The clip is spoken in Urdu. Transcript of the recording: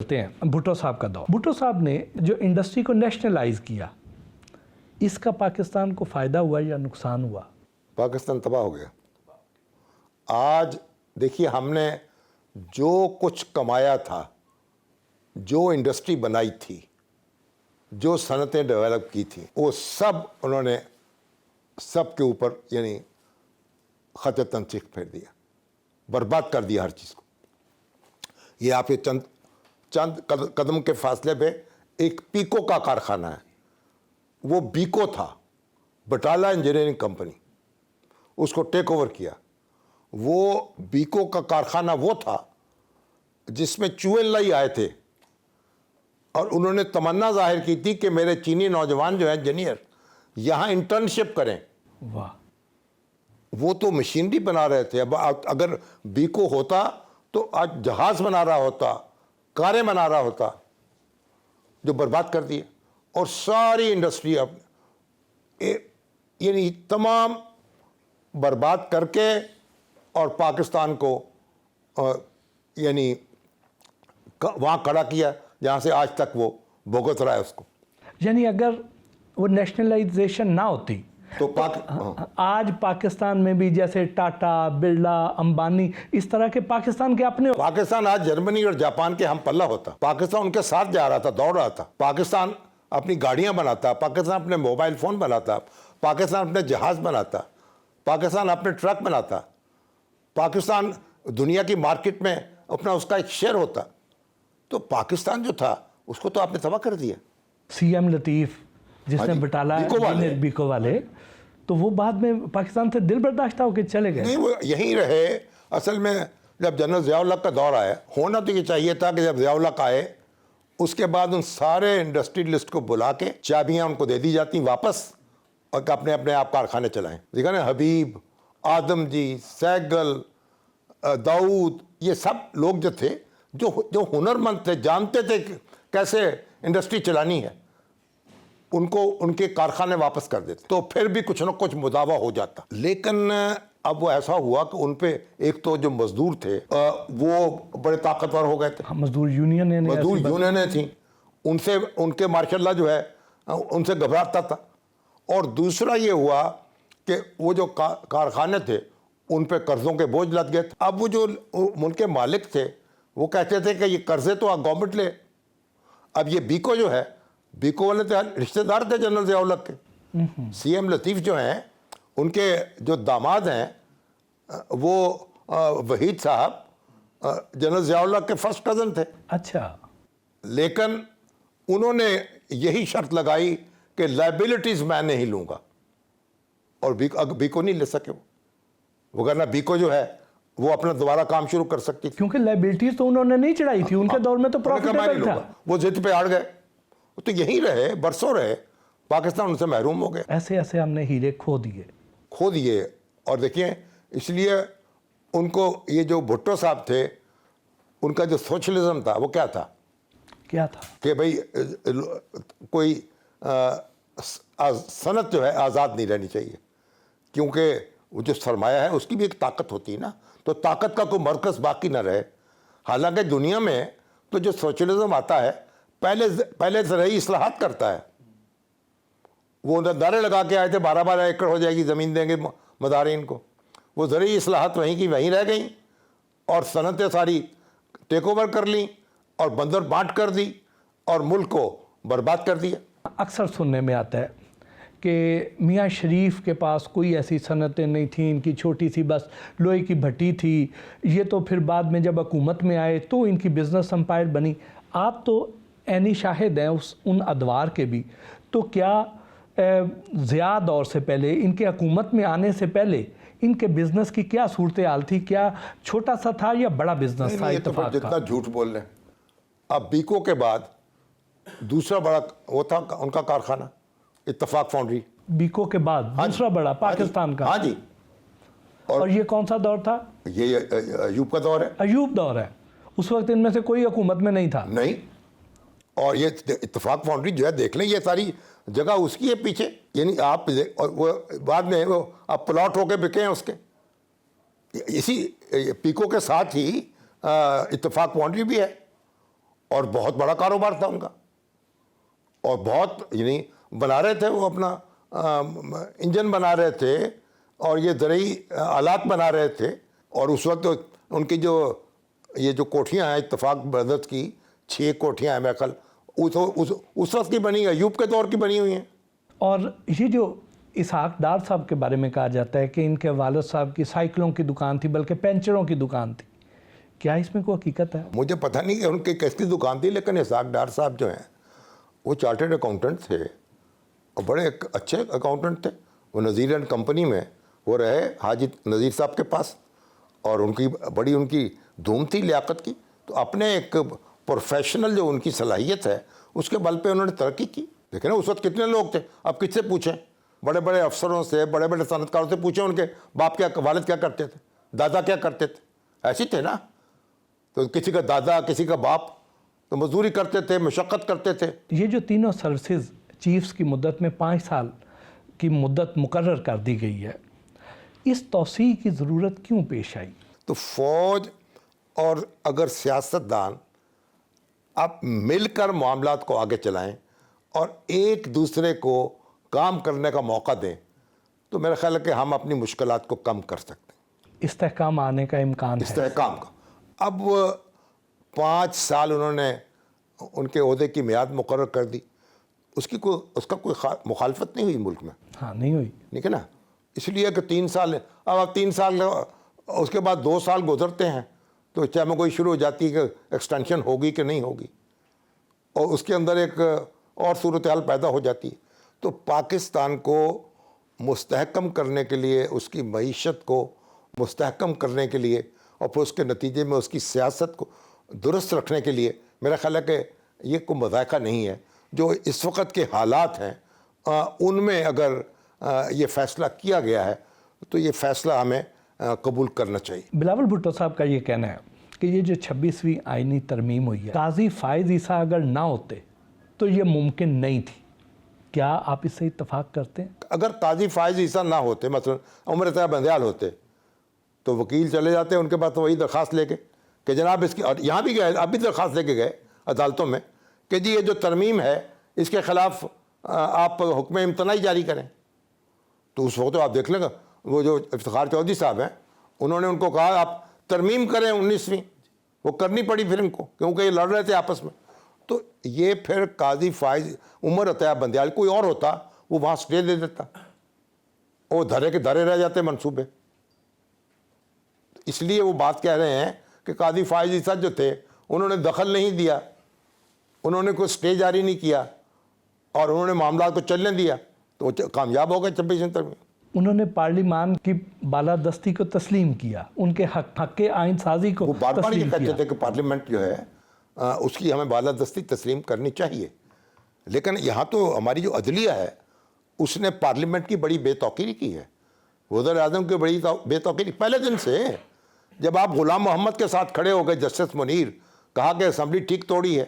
ہیں بھٹو صاحب کا دور. بھٹو صاحب نے جو انڈسٹری کو نیشنلائز کیا, اس کا پاکستان کو فائدہ ہوا یا نقصان ہوا؟ پاکستان تباہ ہو گیا. آج دیکھیے, ہم نے جو کچھ کمایا تھا, جو انڈسٹری بنائی تھی, جو صنعتیں ڈیولپ کی تھیں, وہ سب انہوں نے سب کے اوپر یعنی خط تنسیق پھیر دیا, برباد کر دیا ہر چیز کو. یہ آپ چند قدم کے فاصلے پہ ایک پیکو کا کارخانہ ہے, وہ بیکو تھا, بٹالہ انجینئرنگ کمپنی, اس کو ٹیک اوور کیا. وہ بیکو کا کارخانہ وہ تھا جس میں چوہے لائی آئے تھے, اور انہوں نے تمنا ظاہر کی تھی کہ میرے چینی نوجوان جو ہیں انجینئر یہاں انٹرنشپ کریں. واہ. وہ تو مشینری بنا رہے تھے. اب اگر بیکو ہوتا تو آج جہاز بنا رہا ہوتا, کاریں بنا رہا ہوتا, جو برباد کر دیے. اور ساری انڈسٹری اب یعنی تمام برباد کر کے اور پاکستان کو یعنی وہاں کھڑا کیا جہاں سے آج تک وہ بھگت رہا ہے اس کو. یعنی اگر وہ نیشنلائزیشن نہ ہوتی تو آج پاکستان میں بھی جیسے ٹاٹا, برلا, امبانی, اس طرح کے پاکستان کے اپنے, پاکستان آج جرمنی اور جاپان کے ہم پلہ ہوتا. پاکستان ان کے ساتھ جا رہا تھا, دوڑ رہا تھا. پاکستان اپنی گاڑیاں بناتا, پاکستان اپنے موبائل فون بناتا, پاکستان اپنے جہاز بناتا, پاکستان اپنے ٹرک بناتا, پاکستان دنیا کی مارکیٹ میں اپنا اس کا ایک شیئر ہوتا. تو پاکستان جو تھا اس کو تو آپ نے تباہ کر دیا. سی ایم لطیف جس نے بٹالہ بیکو والے, تو وہ بعد میں پاکستان سے دل برداشتہ ہو کے چلے گئے. نہیں, وہ یہیں رہے. اصل میں جب جنرل ضیاء الحق کا دور آیا, ہونا تو یہ چاہیے تھا کہ جب ضیاء الحق آئے اس کے بعد ان سارے انڈسٹریلسٹ کو بلا کے چابیاں ان کو دے دی جاتی واپس, اور کہ اپنے اپنے آپ کارخانے چلائیں. دیکھا نا, حبیب, آدم جی, سیگل, داؤد, یہ سب لوگ جو تھے جو ہنرمند تھے, جانتے تھے کیسے انڈسٹری چلانی ہے, ان کو ان کے کارخانے واپس کر دیتے تو پھر بھی کچھ نہ کچھ مداوع ہو جاتا. لیکن اب وہ ایسا ہوا کہ ان پہ ایک تو جو مزدور تھے وہ بڑے طاقتور ہو گئے تھے. مزدور یونینیں تھیں, ان کے ماشاء اللہ جو ہے ان سے گھبراتا تھا. اور دوسرا یہ ہوا کہ وہ جو کارخانے تھے ان پہ قرضوں کے بوجھ لد گئے تھے. اب وہ جو ان کے مالک تھے وہ کہتے تھے کہ یہ قرضے تو گورنمنٹ لے. اب یہ بیکو جو ہے, بیکو والے تو رشتہ دار تھے جنرل ضیاء الحق کے. سی ایم لطیف جو ہیں ان کے جو داماد ہیں وہ وحید صاحب جنرل ضیاء الحق کے فرسٹ کزن تھے. اچھا. لیکن انہوں نے یہی شرط لگائی کہ لائبلٹیز میں نہیں لوں گا, اور بیکو نہیں لے سکے. وہ وگرنہ بیکو جو ہے وہ اپنا دوبارہ کام شروع کر سکتی تھی, کیونکہ لائبلٹیز تو انہوں نے نہیں چڑھائی تھی, ان کے دور میں تو پروفیٹیبل تھا. وہ ضد پہ اڑ گئے, تو یہیں رہے, برسوں رہے, پاکستان ان سے محروم ہو گئے. ایسے ایسے ہم نے ہیرے کھو دیے. اور دیکھیں, اس لیے ان کو یہ جو بھٹو صاحب تھے ان کا جو سوشلزم تھا وہ کیا تھا کہ بھئی کوئی صنعت جو ہے آزاد نہیں رہنی چاہیے, کیونکہ وہ جو سرمایہ ہے اس کی بھی ایک طاقت ہوتی ہے نا, تو طاقت کا کوئی مرکز باقی نہ رہے. حالانکہ دنیا میں تو جو سوشلزم آتا ہے پہلے زرعی اصلاحات کرتا ہے. وہ نعرے لگا کے آئے تھے 12 ایکڑ ہو جائے گی زمین دیں گے مدارین کو. وہ زرعی اصلاحات وہیں کی وہیں رہ گئیں, اور صنعتیں ساری ٹیک اوور کر لیں, اور بندر بانٹ کر دی, اور ملک کو برباد کر دیا. اکثر سننے میں آتا ہے کہ میاں شریف کے پاس کوئی ایسی صنعتیں نہیں تھیں, ان کی چھوٹی سی بس لوہے کی بھٹی تھی. یہ تو پھر بعد میں جب حکومت میں آئے تو ان کی بزنس امپائر بنی. آپ تو عینی شاہد ہیں ان ادوار کے بھی, تو کیا ضیاء دور سے پہلے, ان کے حکومت میں آنے سے پہلے ان کے بزنس کی کیا صورتحال تھی؟ کیا چھوٹا سا تھا یا بڑا بزنس تھا؟ اتفاق کا جتنا جھوٹ بول رہے ہیں. اب بیکو کے بعد دوسرا بڑا وہ تھا ان کا کارخانہ اتفاق فاؤنڈری. بیکو کے بعد دوسرا بڑا پاکستان کا؟ ہاں جی. اور یہ کون سا دور تھا؟ یہ ایوب کا دور ہے. ایوب دور ہے. اس وقت ان میں سے کوئی حکومت میں نہیں تھا. نہیں. اور یہ اتفاق فاؤنڈری جو ہے دیکھ لیں, یہ ساری جگہ اس کی ہے پیچھے. یعنی آپ وہ بعد میں وہ اب پلاٹ ہو کے بکے ہیں اس کے. اسی پیکو کے ساتھ ہی اتفاق فاؤنڈری بھی ہے, اور بہت بڑا کاروبار تھا ان کا, اور بہت یعنی بنا رہے تھے وہ اپنا انجن بنا رہے تھے اور یہ زرعی آلات بنا رہے تھے. اور اس وقت ان کی یہ جو کوٹھیاں ہیں اتفاق برادرز کی 6 کوٹھیاں ہیں میرے خیال اس وقت کی بنی, ایوب کے دور کی بنی ہوئی ہیں. اور یہ جو اسحاق ڈار صاحب کے بارے میں کہا جاتا ہے کہ ان کے والد صاحب کی سائیکلوں کی دکان تھی, بلکہ پینچروں کی دکان تھی, کیا اس میں کوئی حقیقت ہے؟ مجھے پتہ نہیں کہ ان کی کیسی دکان تھی, لیکن اسحاق ڈار صاحب جو ہیں وہ چارٹرڈ اکاؤنٹنٹ تھے اور بڑے اچھے اکاؤنٹنٹ تھے. وہ نذیر اینڈ کمپنی میں وہ رہے حاجی نذیر صاحب کے پاس, اور ان کی دھوم تھی لیاقت کی. تو اپنے ایک پروفیشنل جو ان کی صلاحیت ہے اس کے بل پہ انہوں نے ترقی کی. دیکھیں نا اس وقت کتنے لوگ تھے, اب کس سے پوچھیں؟ بڑے بڑے افسروں سے, بڑے بڑے صنعت کاروں سے پوچھیں ان کے باپ کیا, والد کیا کرتے تھے, دادا کیا کرتے تھے. ایسے تھے نا, تو کسی کا دادا کسی کا باپ تو مزدوری کرتے تھے, مشقت کرتے تھے. یہ جو تینوں سروسز چیفز کی مدت میں 5 سال کی مدت مقرر کر دی گئی ہے, اس توسیع کی ضرورت کیوں پیش آئی؟ تو فوج اور اگر سیاستدان آپ مل کر معاملات کو آگے چلائیں اور ایک دوسرے کو کام کرنے کا موقع دیں تو میرا خیال ہے کہ ہم اپنی مشکلات کو کم کر سکتے ہیں. استحکام آنے کا امکان ہے. استحکام کا اب 5 سال انہوں نے ان کے عہدے کی میعاد مقرر کر دی, اس کا کوئی مخالفت نہیں ہوئی ملک میں. ہاں نہیں ہوئی. ٹھیک ہے نا, اس لیے کہ 3 سال اب آپ 3 سال اس کے بعد 2 سال گزرتے ہیں تو چاہے میں کوئی شروع ہو جاتی ہے کہ ایکسٹینشن ہوگی کہ نہیں ہوگی, اور اس کے اندر ایک اور صورتحال پیدا ہو جاتی ہے. تو پاکستان کو مستحکم کرنے کے لیے, اس کی معیشت کو مستحکم کرنے کے لیے, اور پھر اس کے نتیجے میں اس کی سیاست کو درست رکھنے کے لیے میرا خیال ہے کہ یہ کوئی مذائقہ نہیں ہے. جو اس وقت کے حالات ہیں ان میں اگر یہ فیصلہ کیا گیا ہے تو یہ فیصلہ ہمیں قبول کرنا چاہیے. بلاول بھٹو صاحب کا یہ کہنا ہے کہ یہ جو 26ویں آئینی ترمیم ہوئی ہے, قاضی فائز عیسیٰ اگر نہ ہوتے تو یہ ممکن نہیں تھی. کیا آپ اس سے اتفاق کرتے ہیں؟ اگر قاضی فائز عیسیٰ نہ ہوتے, مثلا عمر طیب بندیال ہوتے, تو وکیل چلے جاتے ان کے پاس وہی درخواست لے کے کہ جناب اس کی, اور یہاں بھی گئے, اب بھی درخواست لے کے گئے عدالتوں میں کہ جی یہ جو ترمیم ہے اس کے خلاف آپ حکم امتناعی جاری کریں. تو اس وقت آپ دیکھ لیں گا وہ جو افتخار چودھری صاحب ہیں انہوں نے ان کو کہا آپ ترمیم کریں 19ویں, وہ کرنی پڑی پھر ان کو, کیونکہ یہ لڑ رہے تھے آپس میں. تو یہ پھر قاضی فائز, عمر طیب بندیال, کوئی اور ہوتا وہ وہاں سٹے دے دیتا, وہ دھرے کے دھرے رہ جاتے منصوبے. اس لیے وہ بات کہہ رہے ہیں کہ قاضی فائز عیسیٰ جو تھے انہوں نے دخل نہیں دیا, انہوں نے کوئی سٹے جاری نہیں کیا اور انہوں نے معاملات کو چلنے دیا, تو وہ کامیاب ہو گئے 26ویں ترمیم. انہوں نے پارلیمان کی بالادستی کو تسلیم کیا, ان کے حق آئین سازی کو وہ بار بار یہ تسلیم کہتے کیا. تھے کہ پارلیمنٹ جو ہے اس کی ہمیں بالادستی تسلیم کرنی چاہیے, لیکن یہاں تو ہماری جو عدلیہ ہے اس نے پارلیمنٹ کی بڑی بے توقیری کی ہے, وزیر اعظم کی بڑی بے توقیری پہلے دن سے. جب آپ غلام محمد کے ساتھ کھڑے ہو گئے جسٹس منیر, کہا کہ اسمبلی ٹھیک توڑی ہے,